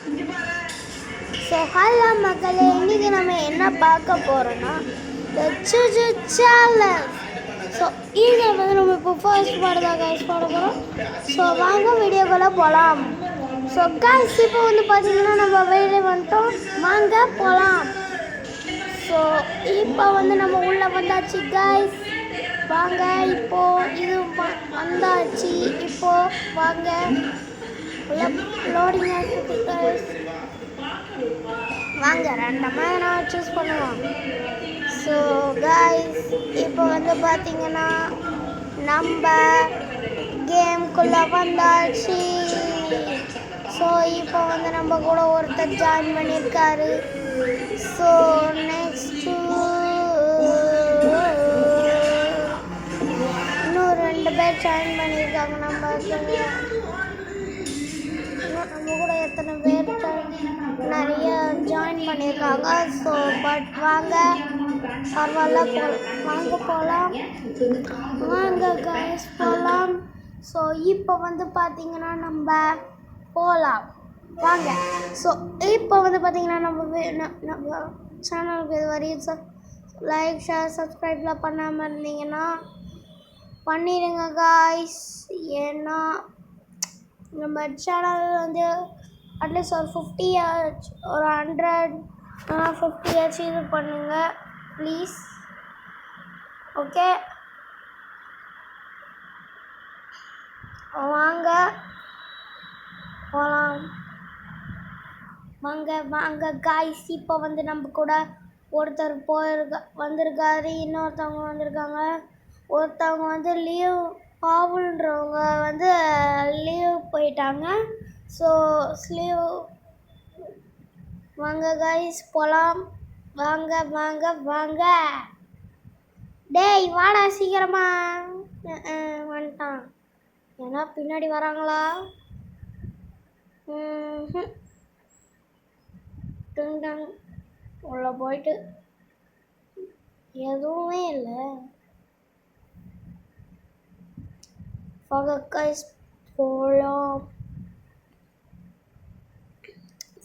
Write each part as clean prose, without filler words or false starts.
So hello மக்களே, இன்றைக்கி நம்ம என்ன பார்க்க போகிறோன்னா த சுஜு சேலஞ்ச். ஸோ இதில் வந்து நம்ம இப்போ ஃபர்ஸ்ட் பாடதாக கைஸ் பாட போகிறோம். ஸோ வாங்க வீடியோக்குள்ளே போகலாம். ஸோ கைஸ் இப்போ வந்து பார்த்திங்கன்னா நம்ம வெளியே வந்துட்டோம், வாங்க போகலாம். ஸோ இப்போ வந்து நம்ம உள்ளே வந்தாச்சு கைஸ், வாங்க இப்போது இது வந்தாச்சு. இப்போது வாங்க லோடிங் ஆகிட்டு கைஸ், வாங்க ரெண்டமாக நான் சூஸ் பண்ணுவோம். ஸோ கைஸ் இப்போ வந்து பார்த்தீங்கன்னா நம்ம கேம்குள்ளே வந்தாச்சு. ஸோ இப்போ வந்து நம்ம கூட ஒருத்தர் ஜாயின் பண்ணியிருக்காரு. ஸோ நெக்ஸ்ட்டு இன்னும் 2 பேர் ஜாயின் பண்ணியிருக்காங்க. நம்ம கூட எத்தனை பேர் நிறைய ஜாயின் பண்ணியிருக்காங்க. ஸோ பட் வாங்க பரவாயில்ல வாங்க போகலாம், வாங்க கைஸ் போகலாம். ஸோ இப்போ வந்து பார்த்தீங்கன்னா நம்ம போகலாம் வாங்க. ஸோ இப்போ வந்து பார்த்தீங்கன்னா நம்ம சேனலுக்கு இது வரையும் லைக் ஷேர் சப்ஸ்கிரைப்லாம் பண்ணாமல் இருந்தீங்கன்னா பண்ணிடுங்க காய்ஸ். ஏன்னா நம்ம சேனல் வந்து அட்லீஸ்ட் ஒரு 50 ஒரு 150 இது பண்ணுங்க ப்ளீஸ். ஓகே வாங்க போகலாம், வாங்க வாங்க காய்ஸ். இப்போ வந்து நம்ம கூட ஒருத்தர் வந்திருக்காரு, இன்னொருத்தவங்க வந்திருக்காங்க. ஒருத்தவங்க வந்து லீவ் பாவுன்றவங்க வந்து லீவ் போயிட்டாங்க. ஸோ ஸ்லீவ் வாங்க கைஸ் போகலாம், வாங்க வாங்க வாங்க. டேய் வாடா சீக்கிரமா. வந்துட்டான், ஏன்னா பின்னாடி வராங்களா? உள்ள போயிட்டு எதுவுமே இல்லை. கைஸ் போகலாம்.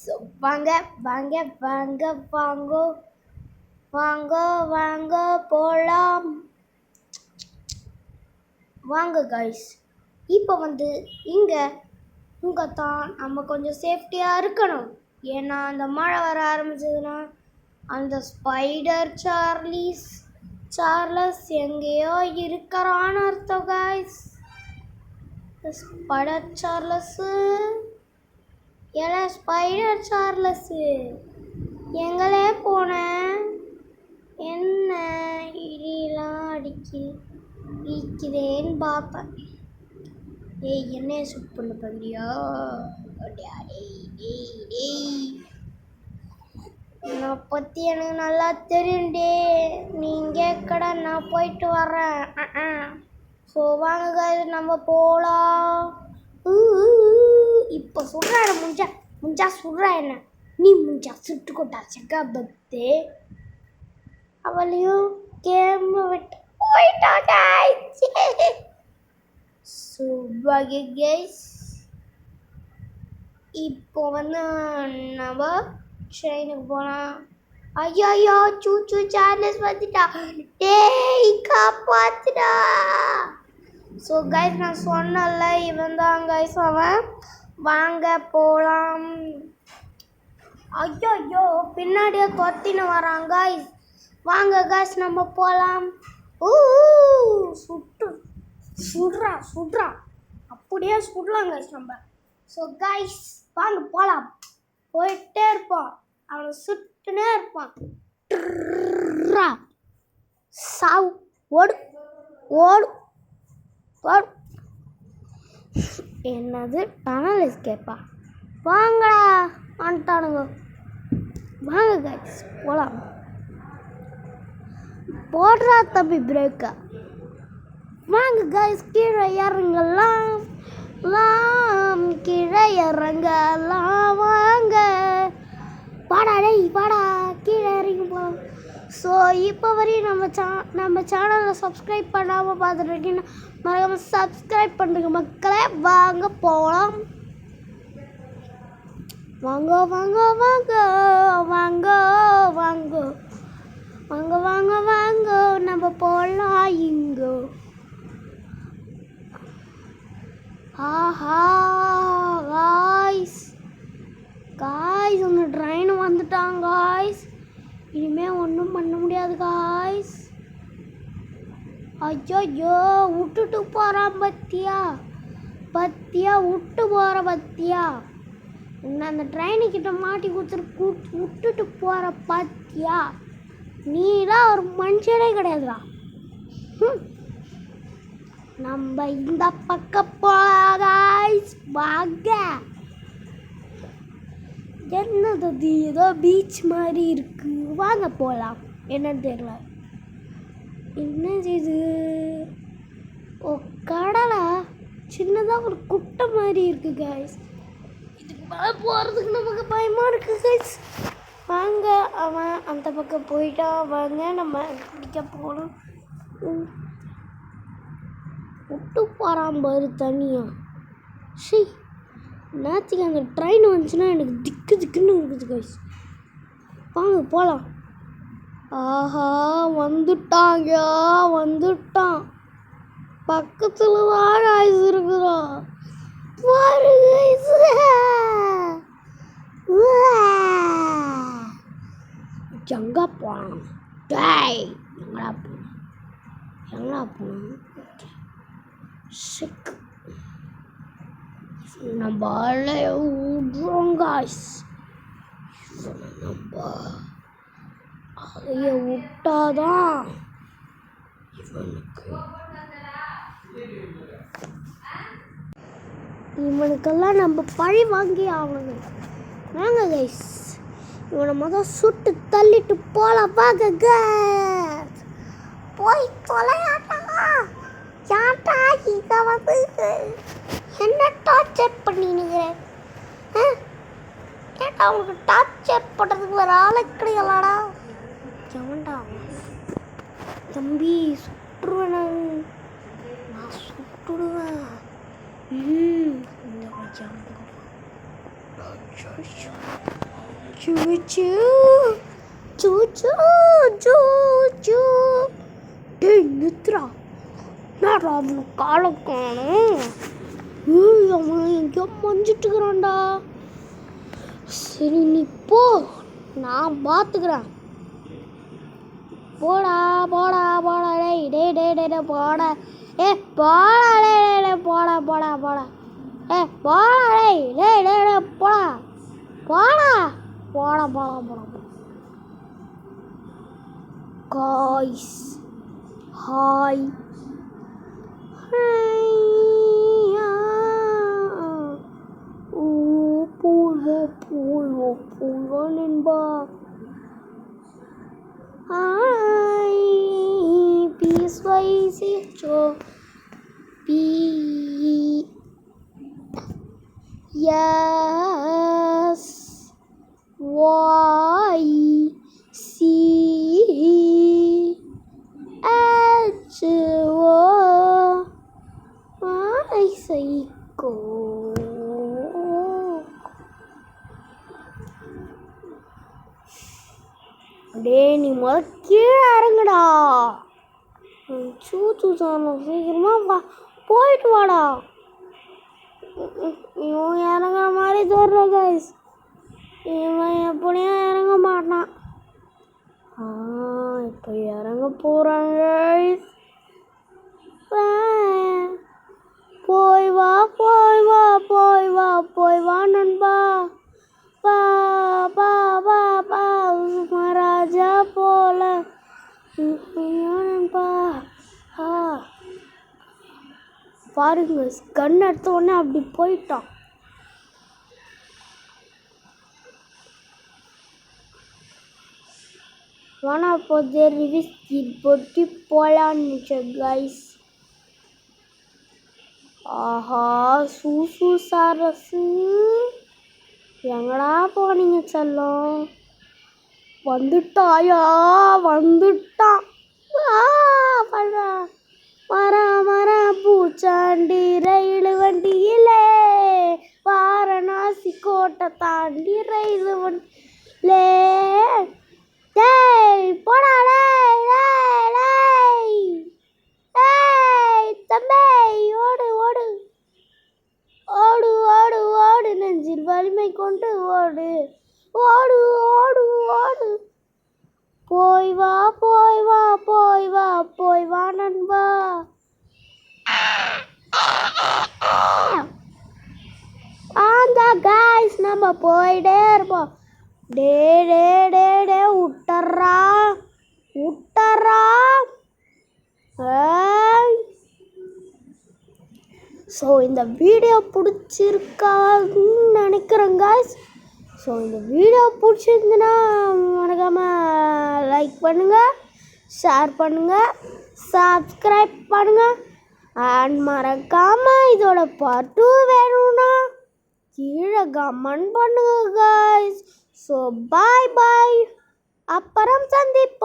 ஸோ வாங்க வாங்க வாங்க வாங்க வாங்க வாங்க போகலாம், வாங்க கைஸ். இப்போ வந்து இங்கே தான் நம்ம கொஞ்சம் சேஃப்டியாக இருக்கணும். ஏன்னா அந்த மழை வர ஆரம்பிச்சதுன்னா அந்த ஸ்பைடர் சார்லஸ் எங்கேயோ இருக்கிறான்னு அர்த்தம் கைஸ். ஸ்பைடர் சார்லஸ்ஸு ஏன்னா ஸ்பைடர் சார்லஸ்ஸு எங்களே போனேன். என்ன இடியெல்லாம் இடிக்குதேன்னு பார்ப்பேன். ஏய் என்ன சுட் பண்ண பார்க்குறியா? நான் பற்றி எனக்கு நல்லா தெரியுண்டே, நீங்கள் கடை நான் போயிட்டு வரேன். ஸோ வாங்க நம்ம போகலாம். இப்போ சுடுறா முஞ்சா சுடுறா என்ன, நீ முஞ்சா சுட்டு கொட்டா சக்கா பத்து. அவளையும் கேம் விட்டு போயிட்டாங்க. ஸோ வாங்க கைஸ், இப்போ வந்து நம்ம ட்ரெயினுக்கு போகலாம். ஐயோ சூச்சு சார்லஸ் வந்துட்டா, டேய் காப்பாத்துடா. ஸோ கைஸ் நான் சொன்னல, இவன் தான் கைஸ் அவன். வாங்க போகலாம். ஐயோ பின்னாடியே கொத்தின்னு வரான் கைஸ். வாங்க கைஸ் நம்ம போகலாம். சுடுறா அப்படியே சுடலாம் கைஸ் நம்ம. ஸோ கைஸ் வாங்க போகலாம். போயிட்டே இருப்போம், அவனை சுட்டுனே இருப்பான். சாவு ஓடு ஓடு ஓடு. என்னது டனல் எஸ்கேப்பா? வாங்கடா வந்துட்டானுங்க. வாங்க கைஸ் போகலாம். போடுறா தம்பி பிரேக்கா. வாங்க கைஸ் கீழே இறங்கலாம், கீழே இறங்கலாம். வாங்க வாடா டேய் வாடா, கீழே இறங்கி போகலாம். ஸோ இப்போ வரையும் நம்ம சேனலை சப்ஸ்கிரைப் பண்ணாமல் பார்த்துருக்கீங்கன்னா மறக்காமல் சப்ஸ்கிரைப் பண்ணுங்க மக்களே. வாங்க போகலாம். வாங்க வாங்க வாங்க வாங்க வாங்க வாங்க வாங்க வாங்க நம்ம போகலாம் இங்கோ. ஆஹா காய்ஸ் காய்ஸ் அந்த ட்ரெயின் வந்துட்டாங்க காய்ஸ். இனிமேல் ஒன்றும் பண்ண முடியாது காய்ஸ். ஐயோ விட்டுட்டு போகிறான் பத்தியா பத்தியா விட்டு போகிற பத்தியா. என்ன அந்த ட்ரெயினுக்கிட்ட மாட்டி கொடுத்துட்டு விட்டுட்டு போகிற பத்தியா. நீ தான் ஒரு மனுஷனே கிடையாதுடா. நம்ம இந்த பக்கம் போகாய்ஸ் வாங்க. என்னது ஏதோ பீச் மாதிரி இருக்கு, வாங்க போகலாம். என்னன்னு தெரியல. என்னது இது? ஓ கடலா, சின்னதாக ஒரு குட்டை மாதிரி இருக்கு கைஸ். இதுக்கு மேலே போகிறதுக்கு நமக்கு பயமாக இருக்கு கைஸ். வாங்க அவன் அந்த பக்கம் போயிட்டா. வாங்க நம்ம பிடிக்க போகணும். விட்டு போகிறான் பாரு தனியாக. ஷீ நேற்றுக்கு அந்த ட்ரெயின் வந்துச்சுன்னா எனக்கு திக்கு திக்குன்னு இருக்குது கைஸ். வாங்க போகலாம். ஆஹா வந்துட்டாங்க வந்துட்டான். பக்கத்தில் தான் கைஸ் இருக்கிறோம் பாரு கைஸ். எங்கே போகலாம்? டேய் எங்கடா போகணும் எங்கடா போகணும்? சிக் நம்ம அலைய விட்றோம் காய்ஸ். நம்ம அலைய விட்டாதான் இவனுக்கெல்லாம் நம்ம பழி வாங்கி ஆகணும். வாங்க கைஸ், இவனை முதல் சுட்டு தள்ளிட்டு போகலாம். வாங்க கைஸ் போய் தொலையாட்டா. யாட்டா இதை வந்து என்ன டார்ச்சர் பண்ணினுக்கிறேன்? கேட்டா அவனுக்கு டார்ச்சர் பண்ணுறதுக்கு வேறு ஆளை கிடைக்கலாடா. எவன்டா தம்பி? சுட்டுருவேன் நான் சுட்டுடுவேன். நித்ரா நான் அவனுக்கு காலை காணும். அவன் எங்கேயோ மஞ்சிட்டுக்கிறான்டா. சரி நீ போ, நான் பார்த்துக்கிறேன். போடா போடா போடா டேய் டே டே டே டே போடா. போடா டே டே போடா போடா போடா. போடா டேய் டே டே டே போடா போடா போடா போடா போடா. காய்ஸ் ஹாய் போல்வா நண்பா. ஹாய் பீஸ் வைஸ் so P S Y C H O I psycho. டேய் நீ முதல் கீழே இறங்குடா. சூச்சு சாணம் சீக்கிரமா வா, போயிட்டு வாடா. இவன் இறங்குற மாதிரி தோற கைஸ். இவன் எப்படியும் இறங்க மாட்டான். இப்போ இறங்க போகிறாங்க. போய் வா போய் வா போய் வா போய் வா நண்பா. பா பா பா பா மகாராஜா போல நண்பா. பாருங்க கண் எடுத்த உடனே அப்படி போயிட்டான். வானா போதே ரிவிஸ் போட்டு போலான்னு கைஸ். ஆஹா சூசு சரசு எங்கடா போனீங்க செல்லம்? வந்துட்டாயா? வந்துட்டான். வர வர பூச்சாண்டி ரயில் வண்டியிலே வாரணாசி கோட்டை தாண்டி ரயில் லே டேய் போடா டேய் டேய் டேய் டேய் தம்பி ஓடு ஓடு ஓடு ஓடு ஓடு நெஞ்சில் வலிமை கொண்டு ஓடு ஓடு ஓடு ஓடு போய் வா போய் வா போய் வா போய் வா நண்பா. அந்த காய்ஸ் நம்ம போயிட்டே இருப்போம். டே டே டே டே விட்டர்றா விட்டர்றா. ஸோ இந்த வீடியோ பிடிச்சிருக்கான்னு நினைக்கிறேன் காய்ஸ். ஸோ இந்த வீடியோ பிடிச்சிருந்துன்னா மறக்காமல் லைக் பண்ணுங்கள், ஷேர் பண்ணுங்கள், சப்ஸ்கிரைப் பண்ணுங்கள். அண்ட் மறக்காமல் இதோட பார்ட் 2 வேணும்னா கீழே கமெண்ட் பண்ணுங்க காய்ஸ். ஸோ பாய் பாய், அப்புறம் சந்திப்போம்.